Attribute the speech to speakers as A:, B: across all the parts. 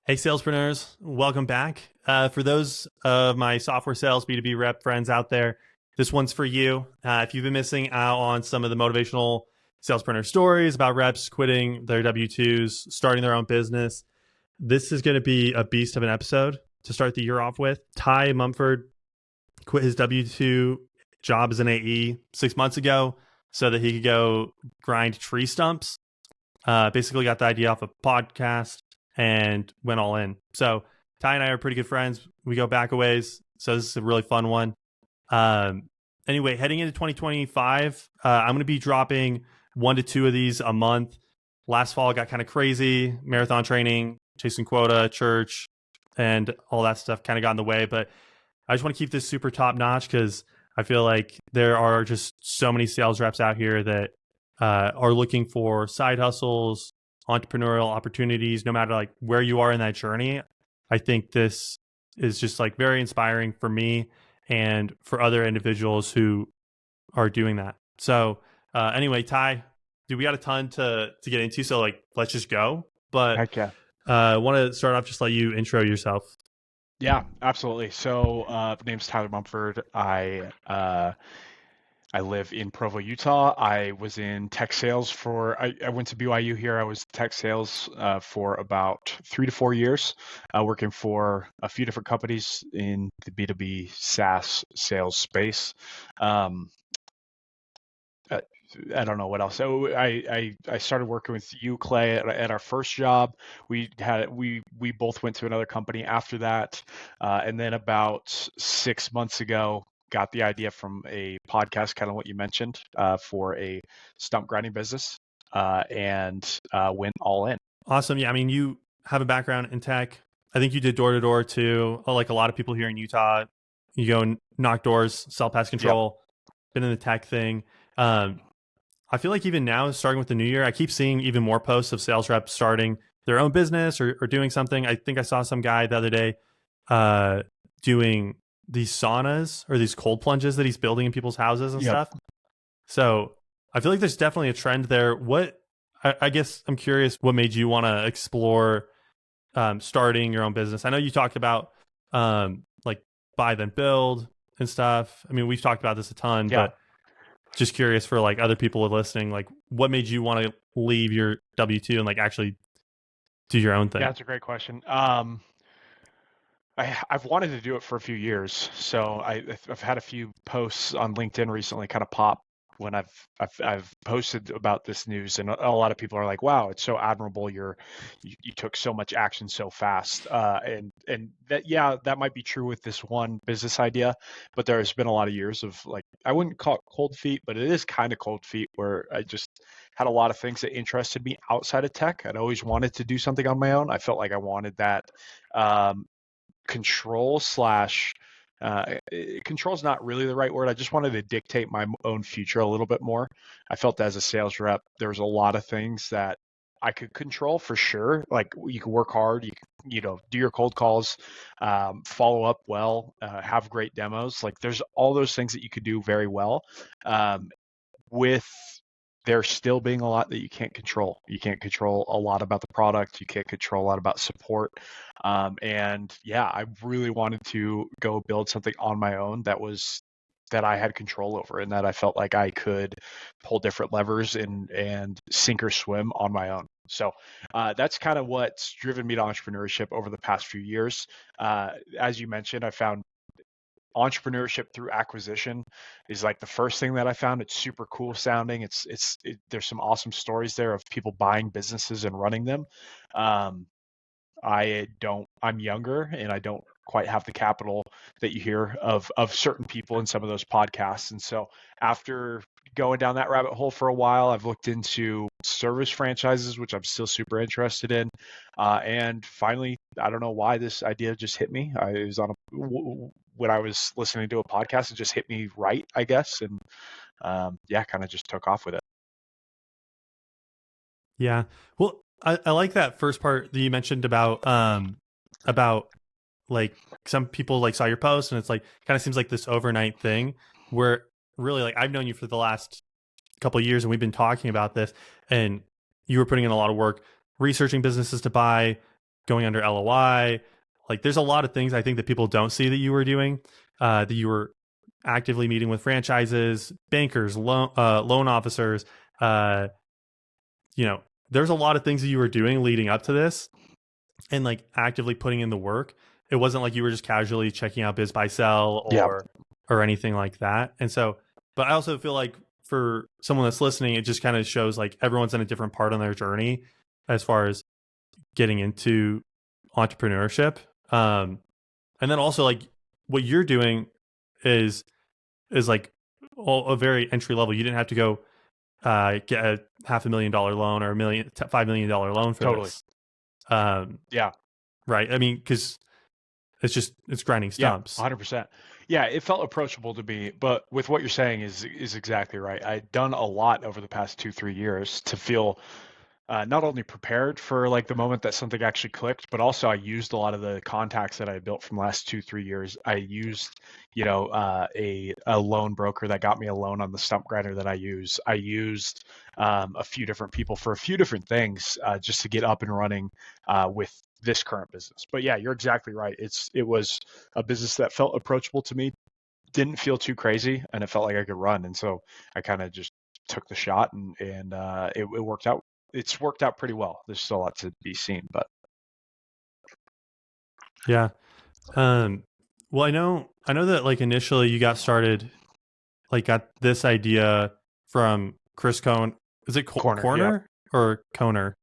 A: Hey, salespreneurs, welcome back. For those of my software sales B2B rep friends out there, this one's for you. If you've been missing out on some of the motivational salespreneur stories about reps quitting their W-2s, starting their own business, this is going to be a beast of an episode to start the year off with. Ty Mumford quit his W-2 job as an AE 6 months ago so that he could go grind tree stumps. Basically got the idea off a podcast and went all in. So Ty and I are pretty good friends. We go back a ways. So this is a really fun one. Anyway, heading into 2025, I'm going to be dropping 1 to 2 of these a month. Last fall got kind of crazy. Marathon training, chasing quota, church, and all that stuff kind of got in the way. But I just want to keep this super top notch because I feel like there are just so many sales reps out here that are looking for side hustles, entrepreneurial opportunities, no matter like where you are in that journey. I think this is just like very inspiring for me and for other individuals who are doing that. So anyway, Ty, dude, we got a ton to get into. So like, let's just go. But
B: Heck yeah.
A: I want to start off, just let you intro yourself.
B: Yeah, absolutely. So, the name's Tyler Mumford. I live in Provo, Utah. I was in tech sales I went to BYU here. I was tech sales for about 3 to 4 years, working for a few different companies in the B2B SaaS sales space. Um, uh, I don't know what else. So I started working with you, Clay, at our first job. We both went to another company after that, and then about 6 months ago, got the idea from a podcast, kind of what you mentioned, for a stump grinding business, and went all in.
A: Awesome. Yeah, I mean, you have a background in tech. I think you did door to door too. Like a lot of people here in Utah, you go and knock doors, sell pest
B: Yep.
A: control. Been in the tech thing. Um, I feel like even now, starting with the new year, I keep seeing even more posts of sales reps starting their own business or doing something. I think I saw some guy the other day doing these saunas or these cold plunges that he's building in people's houses and
B: Yep.
A: stuff. So I feel like there's definitely a trend there. I guess I'm curious what made you want to explore starting your own business. I know you talked about like buy then build and stuff. I mean, we've talked about this a ton,
B: Yeah.
A: but just curious for like other people listening, like what made you want to leave your W-2 and like actually do your own
B: Yeah,
A: thing?
B: that's a great question. I've wanted to do it for a few years. So I've had a few posts on LinkedIn recently kind of pop when I've posted about this news, and a lot of people are like, "Wow, it's so admirable. You took so much action so fast." And that, yeah, that might be true with this one business idea, but there's been a lot of years of, like, I wouldn't call it cold feet, but it is kind of cold feet, where I just had a lot of things that interested me outside of tech. I'd always wanted to do something on my own. I felt like I wanted that. Um, Control slash control is not really the right word. I just wanted to dictate my own future a little bit more. I felt as a sales rep, there was a lot of things that I could control for sure. Like, you can work hard, do your cold calls, follow up well, have great demos. Like, there's all those things that you could do very well. With there still being a lot that you can't control. You can't control a lot about the product. You can't control a lot about support. And yeah, I really wanted to go build something on my own that I had control over, and that I felt like I could pull different levers and sink or swim on my own. So that's kind of what's driven me to entrepreneurship over the past few years. As you mentioned, I found entrepreneurship through acquisition is like the first thing that I found. It's super cool sounding. There's some awesome stories there of people buying businesses and running them. Um, I'm younger, and I don't quite have the capital that you hear of certain people in some of those podcasts. And so, after going down that rabbit hole for a while, I've looked into service franchises, which I'm still super interested in. And finally, I don't know why this idea just hit me. I was when I was listening to a podcast, it just hit me right, I guess. And yeah, kind of just took off with it.
A: Yeah. Well, I like that first part that you mentioned about like some people like saw your post and it's like kind of seems like this overnight thing where really like I've known you for the last couple of years and we've been talking about this and you were putting in a lot of work researching businesses to buy, going under LOI. Like there's a lot of things I think that people don't see that you were doing, that you were actively meeting with franchises, bankers, loan officers. Uh, you know, there's a lot of things that you were doing leading up to this and like actively putting in the work. It wasn't like you were just casually checking out Biz Buy Sell
B: Yeah,
A: or anything like that. And so, but I also feel like for someone that's listening, it just kind of shows like everyone's in a different part on their journey as far as getting into entrepreneurship. And then also like what you're doing is like a very entry level. You didn't have to go get a $500,000 loan or $5 million loan for
B: totally.
A: this. Um,
B: Yeah.
A: right. I mean, because it's grinding
B: Yeah,
A: stumps.
B: 100%. Yeah, it felt approachable to me, but with what you're saying is exactly right. I'd done a lot over the past 2, 3 years to feel not only prepared for like the moment that something actually clicked, but also I used a lot of the contacts that I built from the last 2, 3 years. I used, a loan broker that got me a loan on the stump grinder that I use. I used a few different people for a few different things just to get up and running with this current business. But yeah, you're exactly right. It was a business that felt approachable to me, didn't feel too crazy, and it felt like I could run. And so I kind of just took the shot, and it worked out. It's worked out pretty well. There's still a lot to be seen, but
A: Yeah. Well, I know that like initially you got started, like got this idea from Chris Cohn. Is it
B: corner, yeah,
A: Corner or Coner?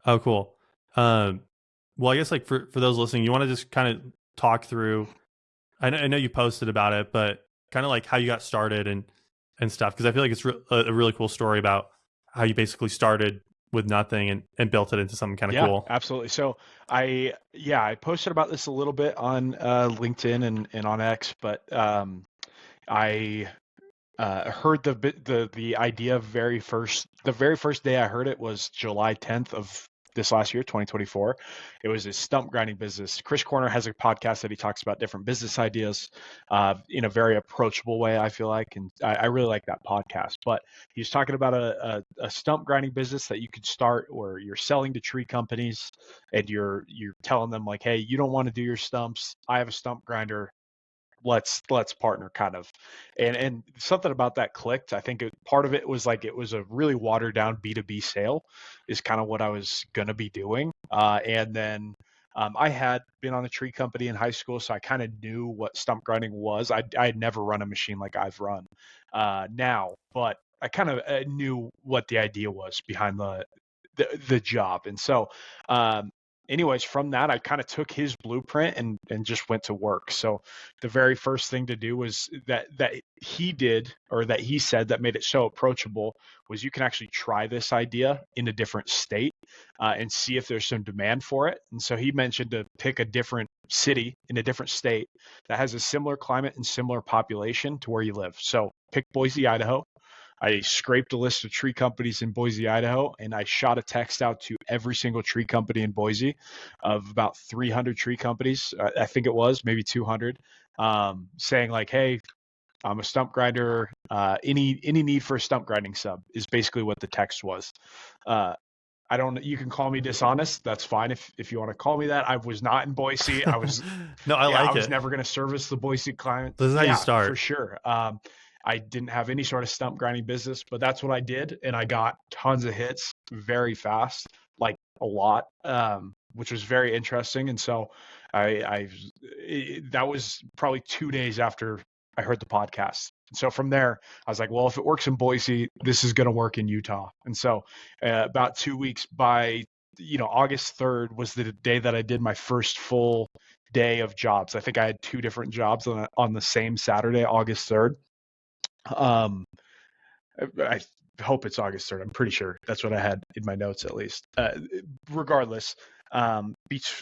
A: Oh, cool. Um, well, I guess like for those listening, you want to just kind of talk through. I know you posted about it, but kind of like how you got started and stuff, because I feel like it's a really cool story about how you basically started with nothing and built it into something kind of
B: yeah,
A: cool.
B: absolutely. So I posted about this a little bit on LinkedIn and on X, but I heard the idea the very first day I heard it was July 10th of this last year, 2024. It was a stump grinding business. Chris Corner has a podcast that he talks about different business ideas in a very approachable way, I feel like, and I really like that podcast. But he was talking about a stump grinding business that you could start where you're selling to tree companies and you're telling them like, hey, you don't want to do your stumps. I have a stump grinder, let's partner, kind of. And something about that clicked. I think part of it was like it was a really watered down B2B sale is kind of what I was going to be doing. And then I had been on a tree company in high school, so I kind of knew what stump grinding was. I had never run a machine like I've run now, but I kind of knew what the idea was behind the job. And so anyways, from that, I kind of took his blueprint and just went to work. So the very first thing to do was that he did, or that he said, that made it so approachable, was you can actually try this idea in a different state and see if there's some demand for it. And so he mentioned to pick a different city in a different state that has a similar climate and similar population to where you live. So pick Boise, Idaho. I scraped a list of tree companies in Boise, Idaho, and I shot a text out to every single tree company in Boise of about 300 tree companies. I think it was maybe 200, saying like, hey, I'm a stump grinder. Any need for a stump grinding sub is basically what the text was. Uh, I don't. You can call me dishonest. That's fine if you want to call me that. I was not in Boise. I was
A: No, I
B: Yeah, I
A: like
B: was
A: it.
B: never going to service the Boise clients.
A: This is how you
B: Yeah, for
A: start.
B: sure. I didn't have any sort of stump grinding business, but that's what I did, and I got tons of hits very fast, like a lot, which was very interesting. And so that was probably 2 days after I heard the podcast. And so from there, I was like, well, if it works in Boise, this is going to work in Utah. And so about 2 weeks, by August 3rd was the day that I did my first full day of jobs. I think I had two different jobs on the same Saturday, August 3rd. Um, I hope it's August 3rd. I'm pretty sure that's what I had in my notes, at least. Regardless,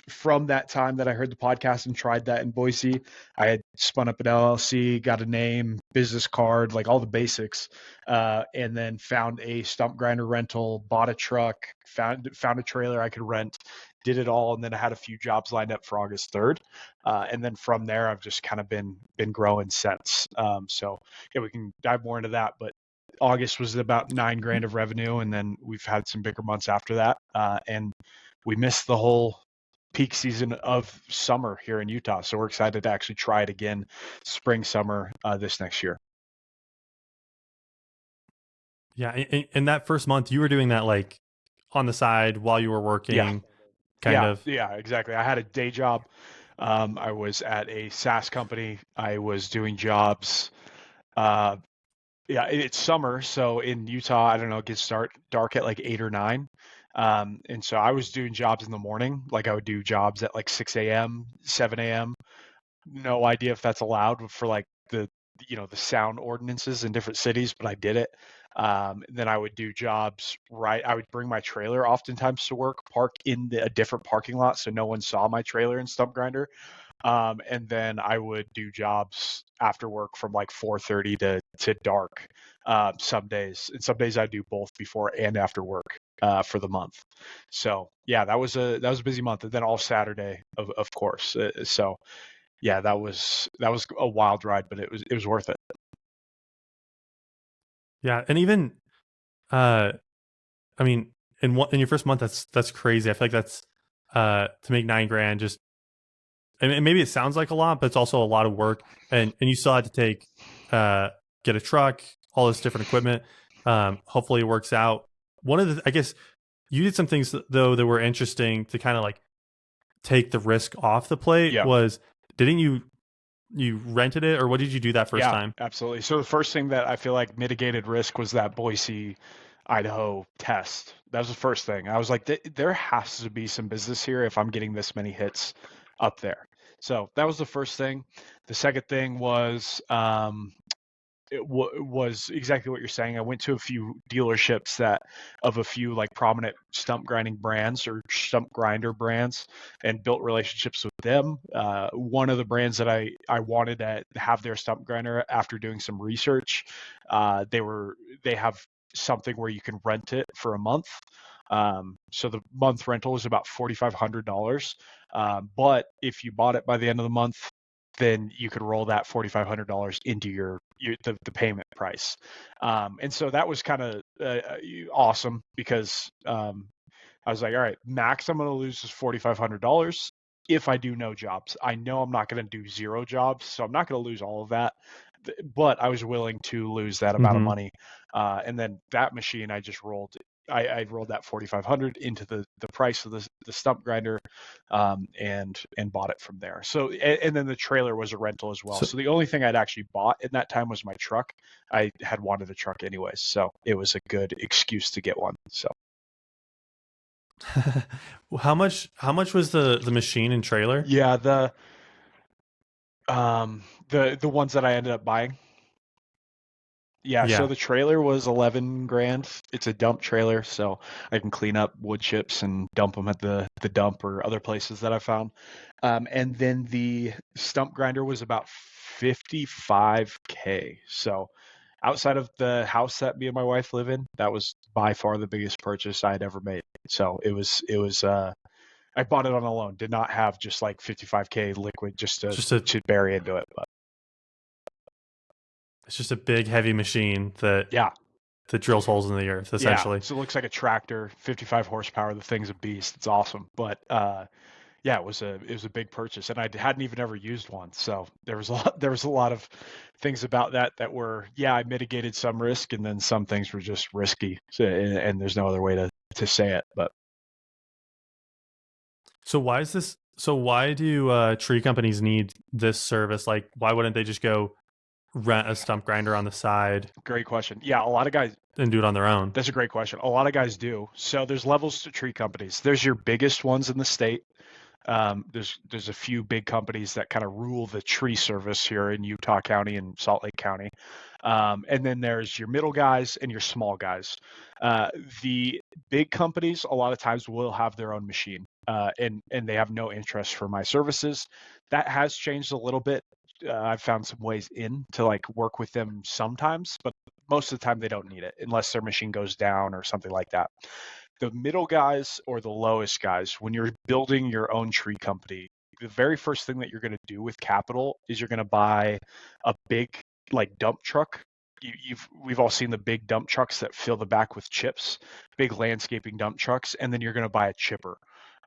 B: from that time that I heard the podcast and tried that in Boise, I had spun up an LLC, got a name, business card, like all the basics, and then found a stump grinder rental, bought a truck, found a trailer I could rent, did it all, and then I had a few jobs lined up for August 3rd, and then from there I've just kind of been growing since. So yeah, we can dive more into that, but August was about 9 grand of revenue, and then we've had some bigger months after that, and we missed the whole peak season of summer here in Utah. So we're excited to actually try it again, spring, summer, this next year.
A: Yeah, in that first month, you were doing that like on the side while you were
B: Yeah,
A: working, kind
B: yeah,
A: of.
B: yeah, exactly. I had a day job. I was at a SaaS company. I was doing jobs. Uh, yeah, it's summer, so in Utah, I don't know, it gets dark at like 8 or 9. And so I was doing jobs in the morning, like I would do jobs at like 6 a.m., 7 a.m. No idea if that's allowed for like the sound ordinances in different cities, but I did it. Then I would do jobs, right? I would bring my trailer oftentimes to work, park in a different parking lot so no one saw my trailer in Stump Grinder. And then I would do jobs after work from like 4:30 to dark, some days. And some days I do both before and after work, for the month. So yeah, that was a busy month. And then all Saturday, of course. So yeah, that was a wild ride, but it was worth it.
A: Yeah, and even uh, I mean, in your first month, that's crazy. I feel like that's to make 9 grand. Just and maybe it sounds like a lot, but it's also a lot of work, and you still had to take uh get a truck, all this different equipment. Hopefully, it works out. One of the, I guess, you did some things though that were interesting to kind of like take the risk off the plate.
B: Yeah.
A: Was didn't you rented it, or what did you do that first
B: Yeah,
A: time?
B: absolutely. So the first thing that I feel like mitigated risk was that Boise, Idaho test. That was the first thing. I was like, there has to be some business here if I'm getting this many hits up there. So that was the first thing. The second thing was, was exactly what you're saying. I went to a few dealerships that of a few like prominent stump grinding brands or stump grinder brands, and built relationships with them. One of the brands that I wanted to have their stump grinder, after doing some research, they have something where you can rent it for a month. So the month rental is about $4,500. But if you bought it by the end of the month, then you could roll that $4,500 into the payment price. And so that was kind of awesome, because I was like, all right, max I'm going to lose is $4,500 if I do no jobs. I know I'm not going to do zero jobs, so I'm not going to lose all of that. But I was willing to lose that amount of
A: Mm-hmm.
B: money. And then that machine, I just rolled. I rolled that 4,500 into the price of the stump grinder, and bought it from there. So and then the trailer was a rental as well.
A: So,
B: So the only thing I'd actually bought in that time was my truck. I had wanted a truck anyways, so it was a good excuse to get one. So
A: how much was the machine and trailer?
B: yeah, the ones that I ended up buying. Yeah, so
A: Yeah,
B: the trailer was 11 grand. It's a dump trailer, so I can clean up wood chips and dump them at the dump or other places that I found. And then the stump grinder was about 55K. So outside of the house that me and my wife live in, that was by far the biggest purchase I had ever made. So it was I bought it on a loan. Did not have just like 55K liquid just
A: it's
B: to
A: just a
B: to bury into it. But
A: it's just a big heavy machine
B: yeah,
A: that drills holes in the earth,
B: yeah.
A: essentially.
B: So it looks like a tractor, 55 horsepower. The thing's a beast. It's awesome. But yeah, it was a big purchase, and I hadn't even ever used one. So there was a lot of things about that were, yeah, I mitigated some risk, and then some things were just risky. So, and there's no other way to say it. But
A: So why is this? So why do tree companies need this service? Like, why wouldn't they just go rent a stump grinder on the side
B: great question. Yeah, a lot of guys.
A: and do it on their own?
B: That's a great question. A lot of guys do. So there's levels to tree companies. There's your biggest ones in the state. There's a few big companies that kind of rule the tree service here in Utah County and Salt Lake County. And then there's your middle guys and your small guys. Uh, the big companies a lot of times will have their own machine, and they have no interest for my services. That has changed a little bit. I've found some ways in to like work with them sometimes, but most of the time they don't need it unless their machine goes down or something like that. The middle guys or the lowest guys, when you're building your own tree company, the very first thing that you're going to do with capital is you're going to buy a big like dump truck. We've all seen the big dump trucks that fill the back with chips, big landscaping dump trucks, and then you're going to buy a chipper.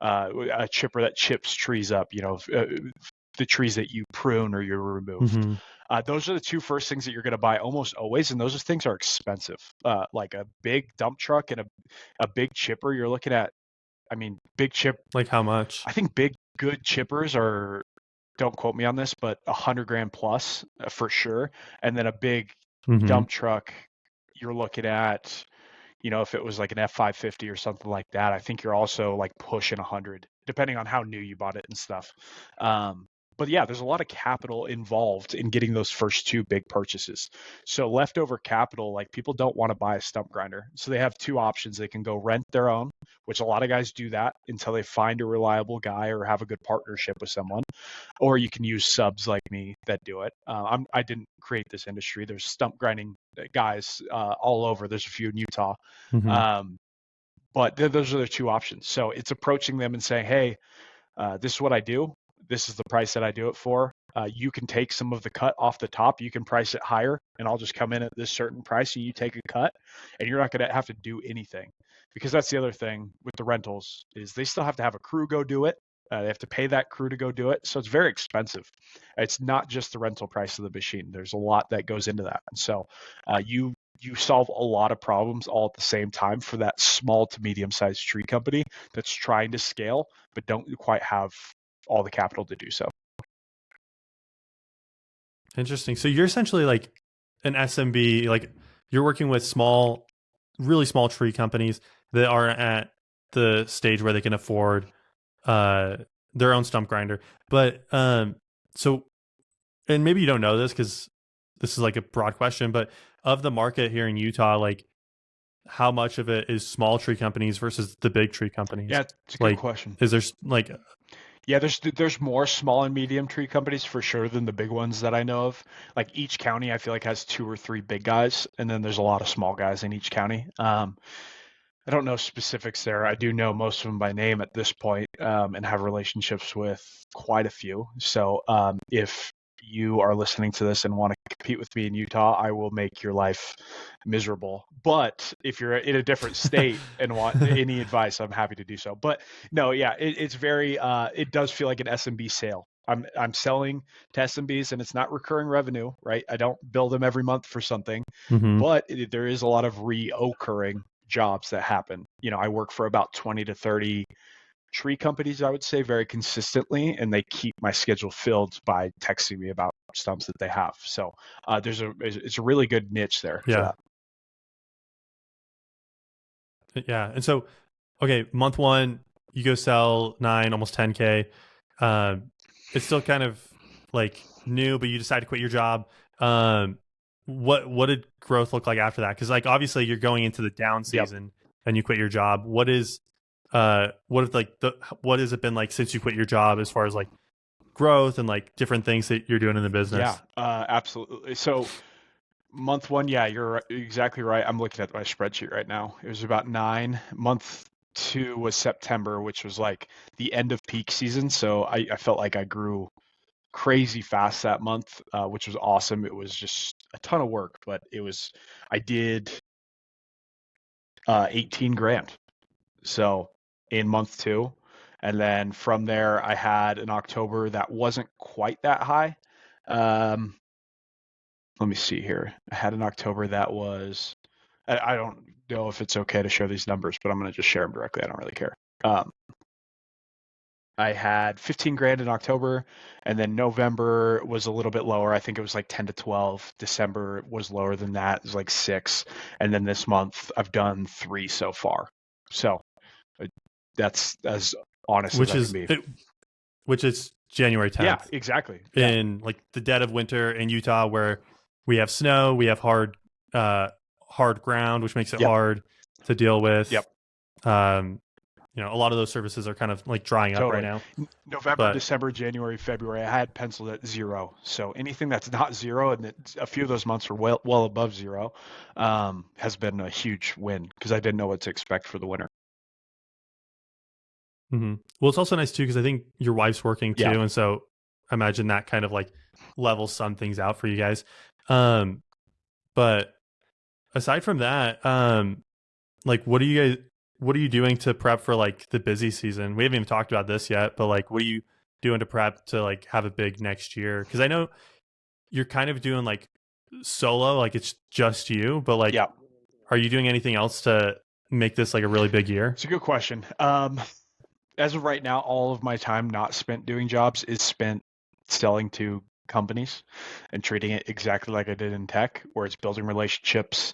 B: a chipper that chips trees up, the trees that you prune or you remove.
A: Mm-hmm.
B: Those are the two first things that you're going to buy almost always, and those things are expensive. Like a big dump truck and a big chipper, you're looking at, I mean, big chip.
A: Like how much?
B: I think big good chippers are, don't quote me on this, but 100 grand plus for sure. And then a big
A: Mm-hmm.
B: dump truck, you're looking at, if it was like an F550 or something like that, I think you're also like pushing 100, depending on how new you bought it and stuff. Um, but yeah, there's a lot of capital involved in getting those first two big purchases. So leftover capital, like people don't want to buy a stump grinder. So they have two options. They can go rent their own, which a lot of guys do that until they find a reliable guy or have a good partnership with someone, or you can use subs like me that do it. I didn't create this industry. There's stump grinding guys all over. There's a few in Utah,
A: Mm-hmm.
B: um, but those are the two options. So it's approaching them and saying, "Hey, this is what I do. This is the price that I do it for. You can take some of the cut off the top. You can price it higher, and I'll just come in at this certain price, and you take a cut, and you're not going to have to do anything." Because that's the other thing with the rentals is they still have to have a crew go do it. They have to pay that crew to go do it, so it's very expensive. It's not just the rental price of the machine. There's a lot that goes into that, and so you solve a lot of problems all at the same time for that small to medium sized tree company that's trying to scale but don't quite have all the capital to do so.
A: Interesting. So you're essentially like an SMB, like you're working with really small tree companies that are at the stage where they can afford uh their own stump grinder. But so and maybe you don't know this because this is like a broad question, but of the market here in Utah, like how much of it is small tree companies versus the big tree companies?
B: Yeah, it's a good
A: Like,
B: question.
A: is there like,
B: Yeah, there's more small and medium tree companies for sure than the big ones that I know of. Like each county, I feel like has two or three big guys, and then there's a lot of small guys in each county. I don't know specifics there. I do know most of them by name at this point, and have relationships with quite a few. So if you are listening to this and want to compete with me in Utah, I will make your life miserable. But if you're in a different state and want any advice, I'm happy to do so. But no, yeah, it's very. It does feel like an SMB sale. I'm selling to SMBs, and it's not recurring revenue, right? I don't bill them every month for something,
A: mm-hmm,
B: but there is a lot of reoccurring jobs that happen. I work for about 20 to 30 tree companies, I would say, very consistently, and they keep my schedule filled by texting me about stumps that they have. So it's a really good niche there for
A: yeah,
B: that.
A: yeah. And so, okay, month one, you go sell 9, almost 10K. Um, it's still kind of like new, but you decide to quit your job. Um, what did growth look like after that? Because like obviously you're going into the down
B: Yep.
A: season and you quit your job. What has it been like since you quit your job as far as like growth and like different things that you're doing in the
B: Yeah,
A: business?
B: absolutely. So month one, yeah, you're exactly right. I'm looking at my spreadsheet right now. It was about 9. Month two was September, which was like the end of peak season. So I felt like I grew crazy fast that month, which was awesome. It was just a ton of work, but I did 18 grand. So in month two. And then from there, I had an October that wasn't quite that high. Um, Let me see here. I had an October that was, I don't know if it's okay to share these numbers, but I'm going to just share them directly. I don't really care. Um, I had 15 grand in October, and then November was a little bit lower. I think it was like 10 to 12. December was lower than that. It was like 6. And then this month I've done 3 so far. So uh, that's as honest as
A: Which
B: I can
A: is
B: be.
A: which is January
B: Yeah,
A: 10th
B: exactly. Yeah,
A: in like the dead of winter in Utah, where we have snow, we have hard ground, which makes it
B: yep,
A: hard to deal with.
B: yep,
A: Um, a lot of those services are kind of like drying up right
B: totally.
A: now.
B: November,
A: But
B: December, January, February, I had penciled at 0. So anything that's not 0, and a few of those months were well above 0, has been a huge win because I didn't know what to expect for the winter.
A: well, it's also nice too because I think your wife's working
B: Yeah.
A: too, and so I imagine that kind of like levels some things out for you guys. But aside from that, like what do you guys what are you doing to prep for like the busy season? We haven't even talked about this yet, but like, what are you doing to prep to like have a big next year? Because I know you're kind of doing like solo, like it's just you, but like,
B: Yeah,
A: are you doing anything else to make this like a really big year?
B: it's a good question. As of right now, all of my time not spent doing jobs is spent selling to companies and treating it exactly like I did in tech, where it's building relationships,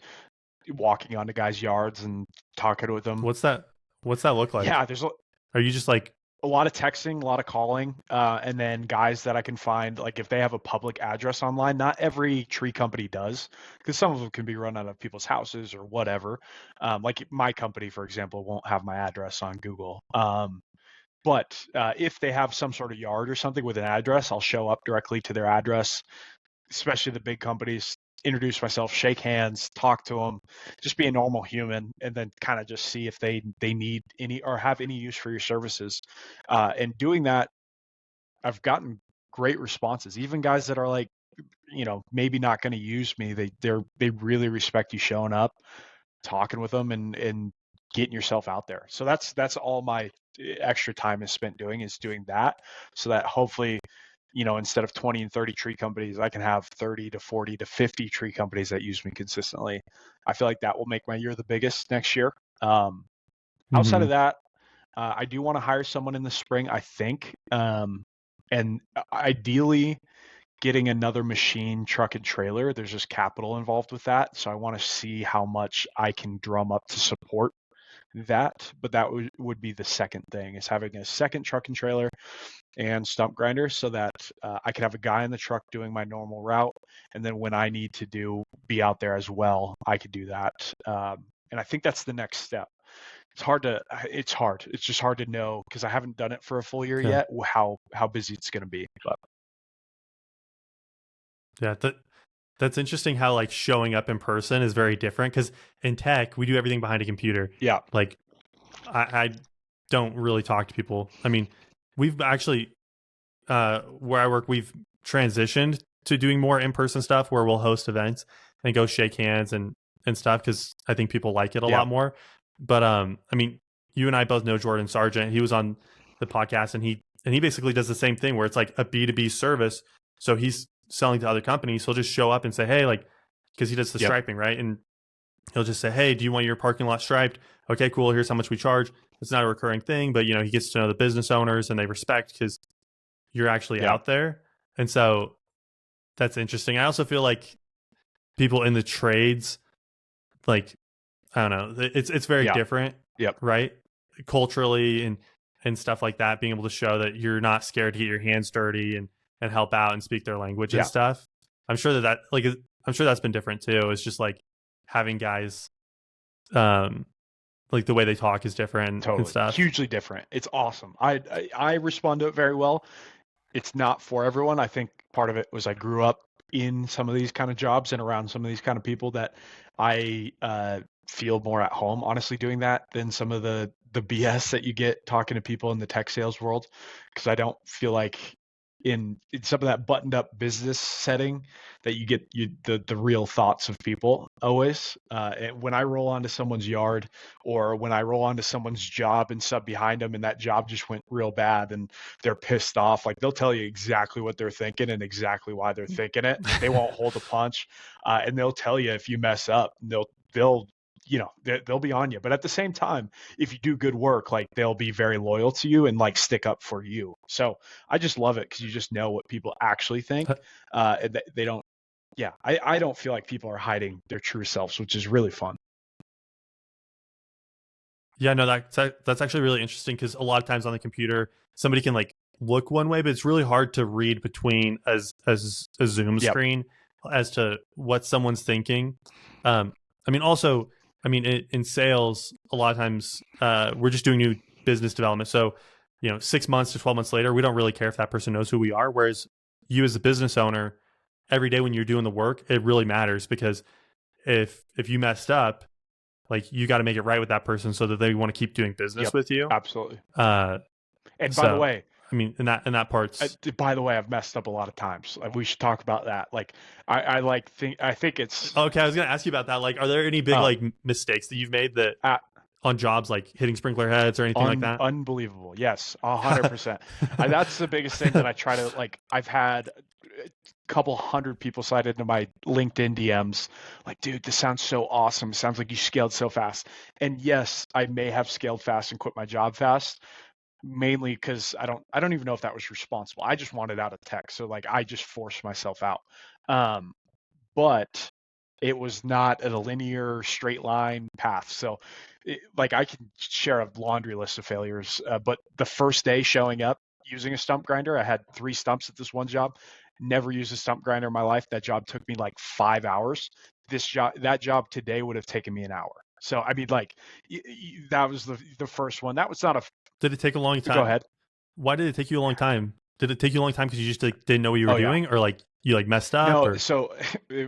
B: walking onto guys' yards and talking with them.
A: What's that? What's that look like?
B: Yeah, there's
A: Are you just like,
B: a lot of texting, a lot of calling, and then guys that I can find, like if they have a public address online, not every tree company does, because some of them can be run out of people's houses or whatever. Like my company, for example, won't have my address on Google. But if they have some sort of yard or something with an address, I'll show up directly to their address, especially the big companies, introduce myself, shake hands, talk to them, just be a normal human, and then kind of just see if they need any or have any use for your services. And doing that, I've gotten great responses. Even guys that are like, maybe not going to use me, they really respect you showing up, talking with them, and getting yourself out there. So that's all my extra time is spent doing, is doing that, so that hopefully, instead of 20 and 30 tree companies, I can have 30 to 40 to 50 tree companies that use me consistently. I feel like that will make my year the biggest next year. Outside
A: mm-hmm,
B: of that, I do want to hire someone in the spring, I think, and ideally getting another machine, truck, and trailer. There's just capital involved with that, so I want to see how much I can drum up to support that. But that would be the second thing, is having a second truck and trailer and stump grinder, so that I can have a guy in the truck doing my normal route, and then when I need to be out there as well, I could do that. And I think that's the next step. It's just hard to know, because I haven't done it for a full year
A: yeah,
B: yet, how busy it's going to be. But
A: yeah. That's interesting how like showing up in person is very different because in tech we do everything behind a computer.
B: yeah,
A: Like I don't really talk to people. I mean, we've actually where I work, we've transitioned to doing more in person stuff where we'll host events and go shake hands and stuff because I think people like it a
B: yeah,
A: lot more. But I mean, you and I both know Jordan Sargent. He was on the podcast and he basically does the same thing where it's like a B2B service. So he's selling to other companies. He'll just show up and say, hey, like, because he does the
B: yep,
A: striping, right? And he'll just say, hey, do you want your parking lot striped? Okay, cool. Here's how much we charge. It's not a recurring thing, but he gets to know the business owners and they respect because you're actually
B: yeah,
A: out there. And so that's interesting. I also feel like people in the trades, like, I don't know, it's very
B: yeah,
A: different,
B: yep,
A: right? Culturally and stuff like that, being able to show that you're not scared to get your hands dirty and help out and speak their language and
B: yeah,
A: stuff. I'm sure I'm sure that's been different too. It's just like having guys um like the way they talk is different and
B: totally,
A: stuff.
B: hugely different. It's awesome. I respond to it very well. It's not for everyone. I think part of it was I grew up in some of these kind of jobs and around some of these kind of people, that I feel more at home, honestly, doing that than some of the BS that you get talking to people in the tech sales world, because I don't feel like in some of that buttoned up business setting that you get the real thoughts of people always. And when I roll onto someone's yard, or when I roll onto someone's job and sub behind them, and that job just went real bad and they're pissed off, like they'll tell you exactly what they're thinking and exactly why they're thinking it. They won't hold a punch, and they'll tell you if you mess up. They'll they'll be on you. But at the same time, if you do good work, like they'll be very loyal to you and like stick up for you. So I just love it, because you just know what people actually think, and they don't. Yeah, I don't feel like people are hiding their true selves, which is really fun.
A: Yeah, no, that's actually really interesting because a lot of times on the computer, somebody can like look one way, but it's really hard to read between as a Zoom
B: Yep.
A: screen as to what someone's thinking. Um, I mean, also, I mean, in sales, a lot of times we're just doing new business development. So, 6 months to 12 months later, we don't really care if that person knows who we are. Whereas you, as a business owner, every day when you're doing the work, it really matters because if you messed up, like you got to make it right with that person so that they want to keep doing business
B: Yep.
A: with you.
B: Absolutely.
A: Uh,
B: And by the
A: so
B: way,
A: I mean, in that part's
B: I've messed up a lot of times. Like, we should talk about that. Like, I think it's
A: okay. I was gonna ask you about that. Like, are there any big
B: oh,
A: like mistakes that you've made that
B: uh,
A: on jobs like hitting sprinkler heads or anything like that?
B: Unbelievable. Yes, 100%. That's the biggest thing that I try to like. I've had a couple hundred people slide into my LinkedIn DMs, like, dude, this sounds so awesome. It sounds like you scaled so fast. And yes, I may have scaled fast and quit my job fast, mainly because I don't even know if that was responsible. I just wanted out of tech, so like I just forced myself out. Um, but it was not a linear straight line path. So like I can share a laundry list of failures, but the first day showing up using a stump grinder, I had 3 stumps at this one job. Never used a stump grinder in my life. That job took me like 5 hours. That job today would have taken me an hour. So I mean, like that was the first one. That was not a.
A: Did it take a long
B: Go
A: time?
B: ahead.
A: Why did it take you a long time? Did it take you a long time because you just like didn't know what you were
B: Oh yeah.
A: doing, or like you like messed up,
B: No,
A: or?
B: so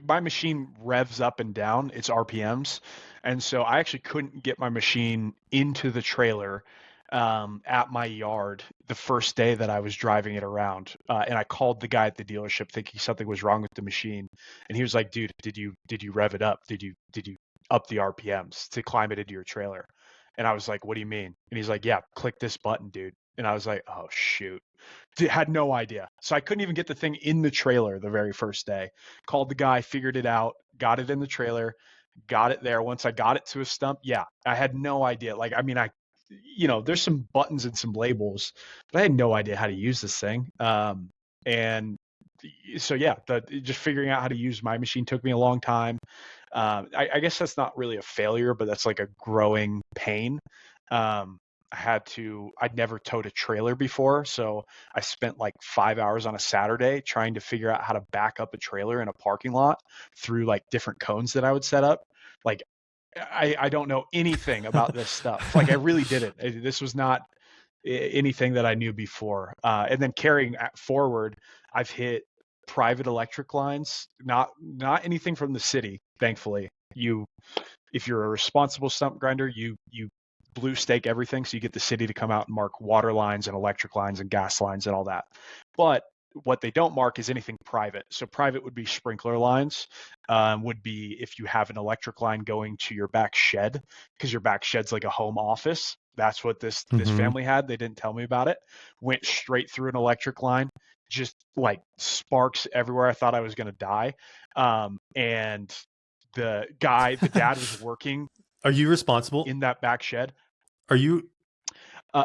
B: my machine revs up and down its RPMs, and so I actually couldn't get my machine into the trailer at my yard the first day that I was driving it around, and I called the guy at the dealership thinking something was wrong with the machine, and he was like, "Dude, did you rev it up? Did you up the RPMs to climb it into your trailer?" And I was like, "What do you mean?" And he's like, "Yeah, click this button, dude." And I was like, "Oh shoot." Had no idea. So I couldn't even get the thing in the trailer the very first day. Called the guy, figured it out, got it in the trailer, got it there. Once I got it to a stump, yeah, I had no idea. Like, I mean, there's some buttons and some labels, but I had no idea how to use this thing. And so yeah, just figuring out how to use my machine took me a long time. I guess that's not really a failure, but that's like a growing pain. Um, I'd never towed a trailer before. So I spent like 5 hours on a Saturday trying to figure out how to back up a trailer in a parking lot through like different cones that I would set up. Like, I don't know anything about this stuff. Like, I really didn't. This was not anything that I knew before. And then carrying forward, I've hit private electric lines, not anything from the city, thankfully. If you're a responsible stump grinder, you blue stake everything, so you get the city to come out and mark water lines and electric lines and gas lines and all that. But what they don't mark is anything private. So private would be sprinkler lines, would be if you have an electric line going to your back shed, because your back shed's like a home office. That's what this
A: Mm-hmm.
B: family had. They didn't tell me about it. Went straight through an electric line, just like sparks everywhere. I thought I was going to die. And the dad was working
A: Are you responsible?
B: in that back shed.
A: Are you
B: Uh,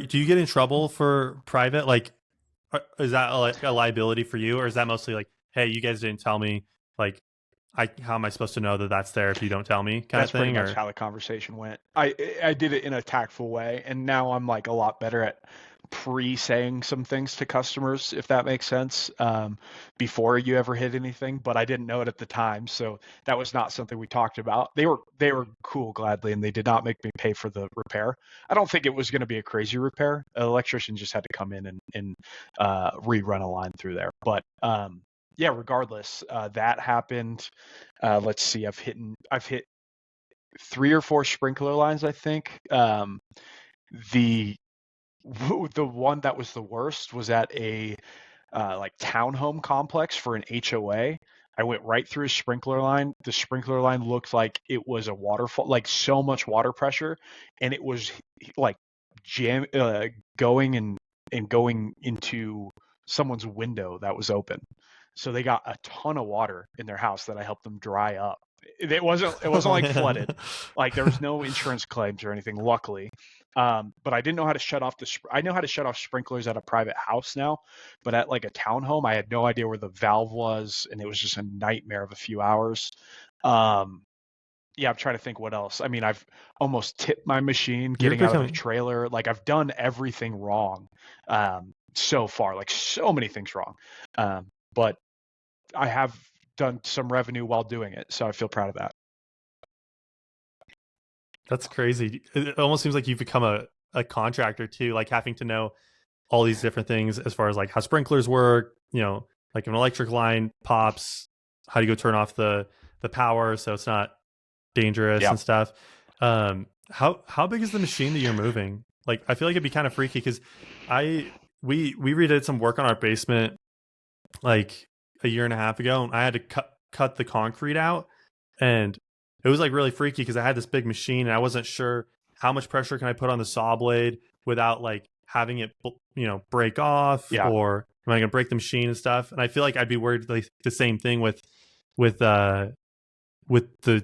A: do you get in trouble for private? Like, is that like a liability for you, or is that mostly like, hey, you guys didn't tell me? Like, how am I supposed to know that that's there if you don't tell me, kind of
B: that's pretty
A: thing?
B: much
A: Or
B: how the conversation went. I did it in a tactful way, and now I'm like a lot better at pre-saying some things to customers, if that makes sense, before you ever hit anything. But I didn't know it at the time, so that was not something we talked about. They were cool gladly, and they did not make me pay for the repair. I don't think it was going to be a crazy repair. An electrician just had to come in and rerun a line through there. But yeah, regardless, that happened. Let's see, I've hit 3 or 4 sprinkler lines, I think. The the one that was the worst was at a like townhome complex for an HOA. I went right through a sprinkler line. The sprinkler line looked like it was a waterfall, like so much water pressure, and it was like jam going and going into someone's window that was open. So they got a ton of water in their house that I helped them dry up. It wasn't
A: oh
B: like
A: man,
B: flooded, like there was no insurance claims or anything, luckily. But I didn't know how to shut off I know how to shut off sprinklers at a private house now, but at like a townhome, I had no idea where the valve was, and it was just a nightmare of a few hours. Um, yeah, I'm trying to think what else. I mean, I've almost tipped my machine
A: you're
B: getting out of the
A: becoming
B: trailer. Like, I've done everything wrong so far, like so many things wrong. But I have done some revenue while doing it, so I feel proud of that.
A: that's crazy. It almost seems like you've become a contractor too, like having to know all these different things as far as like how sprinklers work, like an electric line pops, how do you go turn off the power so it's not dangerous
B: Yeah.
A: and stuff. How big is the machine that you're moving? Like, I feel like it'd be kind of freaky because I we redid some work on our basement like a year and a half ago, and I had to cut the concrete out, and it was like really freaky because I had this big machine and I wasn't sure how much pressure can I put on the saw blade without like having it, break off,
B: Yeah.
A: or am I going to break the machine and stuff? And I feel like I'd be worried like the same thing with uh with the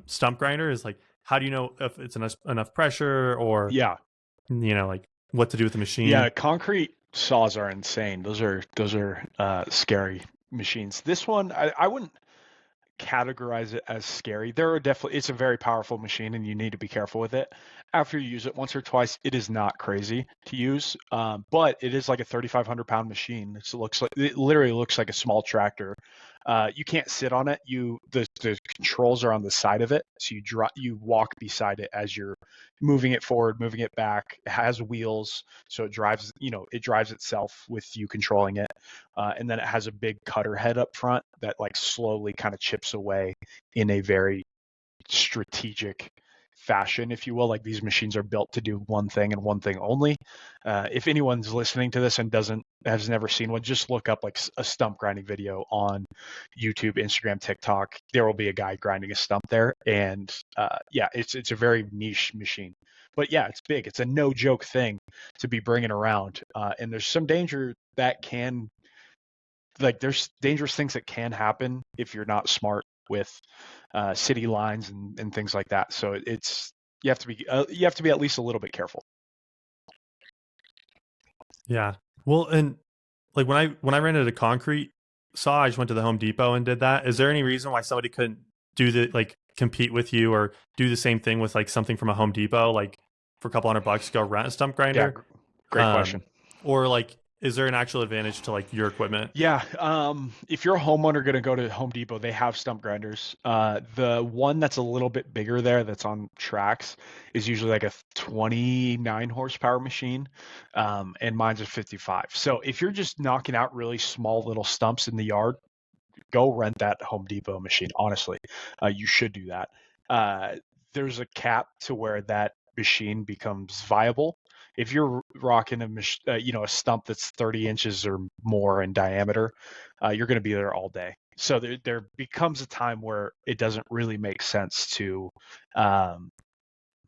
A: stump grinder is like, how do you know if it's enough pressure, or
B: Yeah.
A: like what to do with the machine?
B: Yeah, concrete saws are insane. Those are scary machines. This one, I wouldn't categorize it as scary. There are definitely, it's a very powerful machine and you need to be careful with it. After you use it once or twice, it is not crazy to use, but it is like a 3,500 pound machine. It literally looks like a small tractor. You can't sit on it. The controls are on the side of it, so you walk beside it as you're moving it forward, moving it back. It has wheels, so it drives itself with you controlling it. And then it has a big cutter head up front that like slowly kind of chips away in a very strategic fashion, if you will. Like these machines are built to do one thing and one thing only. If anyone's listening to this and has never seen one, just look up like a stump grinding video on YouTube, Instagram, TikTok. There will be a guy grinding a stump there, and yeah, it's a very niche machine. But yeah, it's big. It's a no joke thing to be bringing around, and there's some danger that can there's dangerous things that can happen if you're not smart with city lines and things like that. So it's you have to be at least a little bit careful.
A: Yeah. Well, and like when I rented a concrete saw, I just went to the Home Depot and did that. Is there any reason why somebody couldn't do the like compete with you or do the same thing with like something from a Home Depot, like for a couple $100 go rent a stump
B: Yeah,
A: grinder?
B: great question.
A: Um, or like, is there an actual advantage to like your equipment?
B: Yeah, if you're a homeowner going to go to Home Depot, they have stump grinders. The one that's a little bit bigger there, that's on tracks, is usually like a 29 horsepower machine, and mine's a 55. So if you're just knocking out really small little stumps in the yard, go rent that Home Depot machine. Honestly, you should do that. Uh, there's a cap to where that machine becomes viable. If you're rocking a stump that's 30 inches or more in diameter, you're going to be there all day. So there becomes a time where it doesn't really make sense to, um,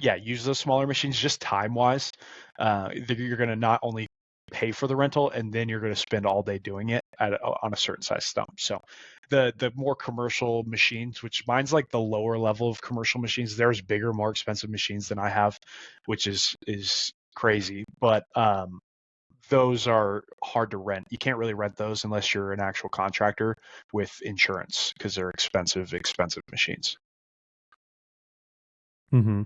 B: yeah, use those smaller machines just time wise. You're going to not only pay for the rental, and then you're going to spend all day doing it on a certain size stump. So the more commercial machines, which mine's like the lower level of commercial machines, there's bigger, more expensive machines than I have, which is crazy. But those are hard to rent. You can't really rent those unless you're an actual contractor with insurance, because they're expensive machines.
A: Mm-hmm.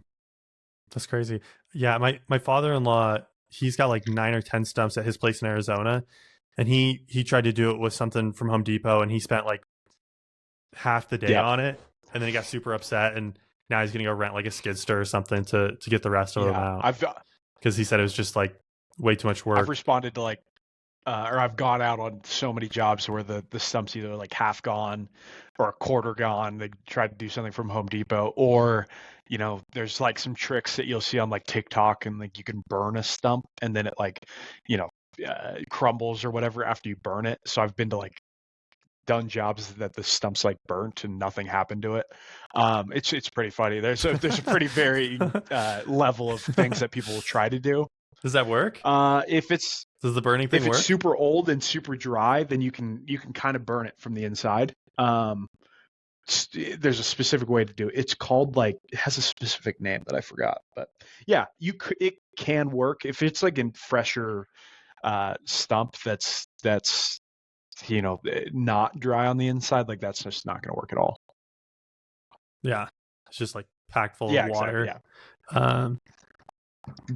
A: That's crazy. Yeah, my father-in-law, he's got like 9 or 10 stumps at his place in Arizona, and he tried to do it with something from Home Depot, and he spent like half the day
B: Yeah,
A: on it, and then he got super upset, and now he's gonna go rent like a skid steer or something to get the rest of them
B: yeah.
A: out because he said it was just like way too much
B: I've
A: work.
B: responded to like or I've gone out on so many jobs where the stump's either like half gone or a quarter gone. They tried to do something from Home Depot, or there's like some tricks that you'll see on like TikTok, and like you can burn a stump and then it like you know crumbles or whatever after you burn it. So I've been to like done jobs that the stump's like burnt and nothing happened to it. It's pretty funny. There's a pretty varying level of things that people will try to do.
A: Does that work?
B: If it's
A: Does the burning thing
B: if it's
A: work?
B: super old and super dry, then you can kind of burn it from the inside. There's a specific way to do it. It's called like it has a specific name that I forgot, but yeah, it can work if it's like in fresher stump that's not dry on the inside. Like that's just not going to work at all.
A: Yeah, it's just like packed full of
B: Yeah, exactly.
A: water.
B: Yeah.
A: Um,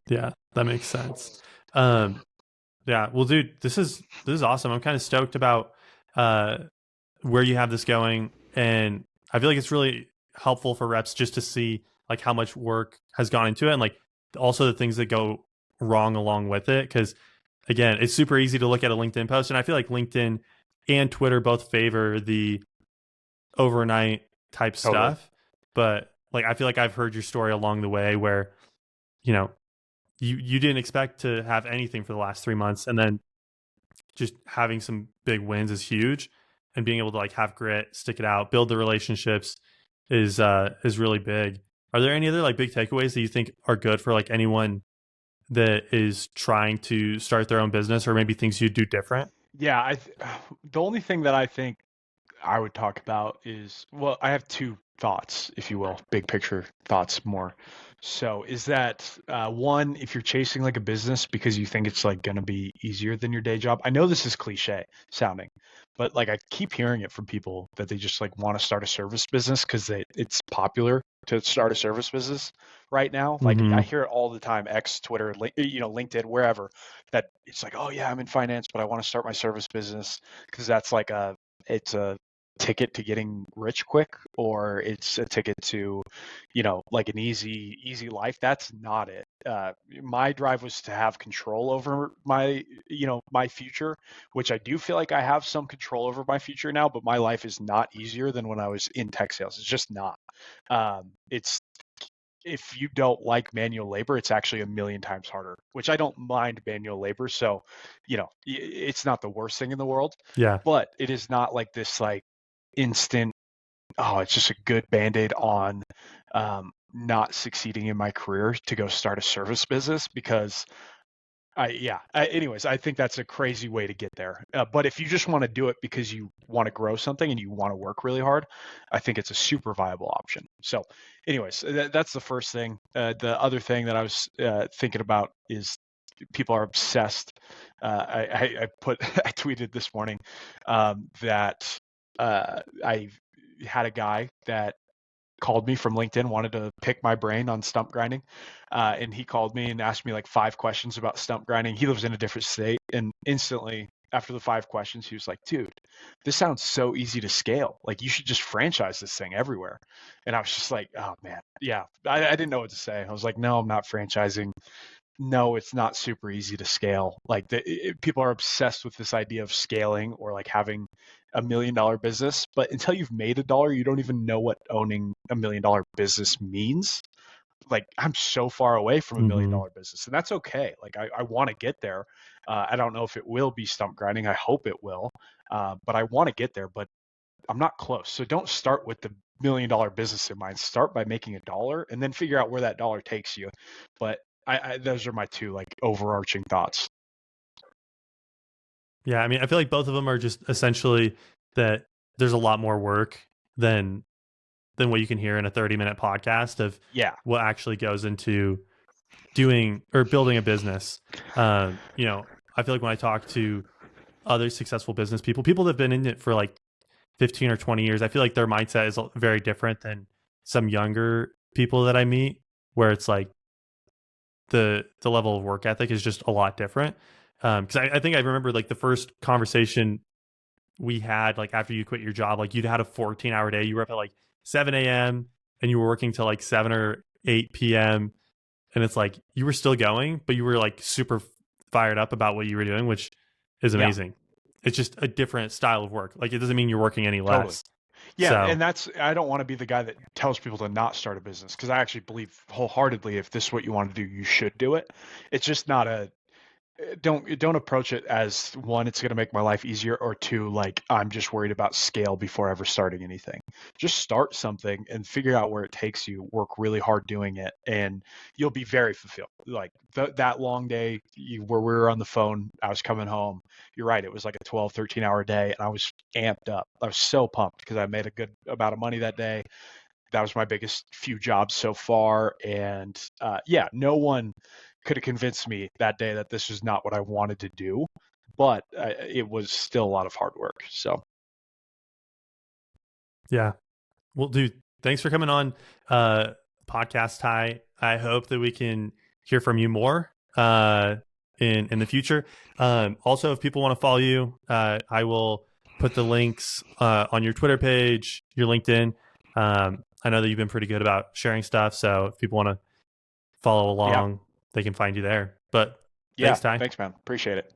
A: yeah, that makes sense. Um, yeah, well, dude, this is awesome. I'm kind of stoked about uh where you have this going, and I feel like it's really helpful for reps just to see like how much work has gone into it, and like also the things that go wrong along with it. Because again, it's super easy to look at a LinkedIn post, and I feel like LinkedIn and Twitter both favor the overnight type
B: Totally.
A: stuff. But like I feel like I've heard your story along the way where you know you didn't expect to have anything for the last 3 months, and then just having some big wins is huge, and being able to like have grit, stick it out, build the relationships is really big. Are there any other like big takeaways that you think are good for like anyone that is trying to start their own business, or maybe things you'd do different?
B: Yeah, the only thing that I think I would talk about is, well, I have two thoughts, if you will, big picture thoughts more. So is that one, if you're chasing like a business because you think it's like going to be easier than your day job. I know this is cliche sounding, but like I keep hearing it from people that they just like want to start a service business because it's popular to start a service business right now. Like I
A: Mm-hmm.
B: hear it all the time, X, Twitter, LinkedIn, wherever, that it's like, oh yeah, I'm in finance, but I want to start my service business because that's like it's a ticket to getting rich quick, or it's a ticket to, like an easy life. That's not it. My drive was to have control over my future, which I do feel like I have some control over my future now, but my life is not easier than when I was in tech sales. It's just not. It's If you don't like manual labor, it's actually a million times harder, which I don't mind manual labor. So, it's not the worst thing in the world,
A: Yeah.
B: but it is not like this like instant, oh, it's just a good band-aid on not succeeding in my career to go start a service business because anyways, I think that's a crazy way to get there. But if you just want to do it because you want to grow something and you want to work really hard, I think it's a super viable option. So, anyways, that's the first thing. The other thing that I was thinking about is people are obsessed. I put I tweeted this morning that I had a guy that called me from LinkedIn, wanted to pick my brain on stump grinding. And he called me and asked me like 5 questions about stump grinding. He lives in a different state. And instantly, after the 5 questions, he was like, dude, this sounds so easy to scale. Like, you should just franchise this thing everywhere. And I was just like, oh, man. Yeah, I didn't know what to say. I was like, no, I'm not franchising. No, it's not super easy to scale. Like people are obsessed with this idea of scaling or like having $1 million business, but until you've made $1, you don't even know what owning $1 million business means. Like I'm so far away from a million
A: Mm-hmm.
B: dollar business, and that's okay. Like I want to get there. I don't know if it will be stump grinding. I hope it will, but I want to get there. But I'm not close. So don't start with the $1 million business in mind. Start by making $1 and then figure out where that dollar takes you. But those are my two like overarching thoughts.
A: Yeah. I mean, I feel like both of them are just essentially that there's a lot more work than what you can hear in a 30-minute podcast of
B: Yeah.
A: what actually goes into doing or building a business. I feel like when I talk to other successful business people that have been in it for like 15 or 20 years, I feel like their mindset is very different than some younger people that I meet, where it's like the level of work ethic is just a lot different. Because I think I remember like the first conversation we had, like after you quit your job, like you'd had a 14-hour day. You were up at like 7 a.m. and you were working till like 7 or 8 p.m. And it's like you were still going, but you were like super fired up about what you were doing, which is
B: Yeah,
A: amazing. It's just a different style of work. Like it doesn't mean you're working any
B: totally.
A: less.
B: Yeah,
A: So
B: and I don't want to be the guy that tells people to not start a business because I actually believe wholeheartedly if this is what you want to do, you should do it. It's just not a don't approach it as one, it's going to make my life easier, or two, like I'm just worried about scale before ever starting anything. Just start something and figure out where it takes you, work really hard doing it, and you'll be very fulfilled. Like that long day where we were on the phone, I was coming home, you're right, it was like a 12 13 hour day and I was amped up. I was so pumped because I made a good amount of money that day. That was my biggest few jobs so far. And yeah, no one could have convinced me that day that this was not what I wanted to do, but it was still a lot of hard work. So
A: yeah. Well, dude, thanks for coming on podcast, Ty. I hope that we can hear from you more in the future. Also, if people want to follow you, I will put the links on your Twitter page, your LinkedIn. I know that you've been pretty good about sharing stuff, so if people want to follow
B: yeah,
A: along, they can find you there. But
B: yeah,
A: thanks, Ty.
B: thanks, man. Appreciate it.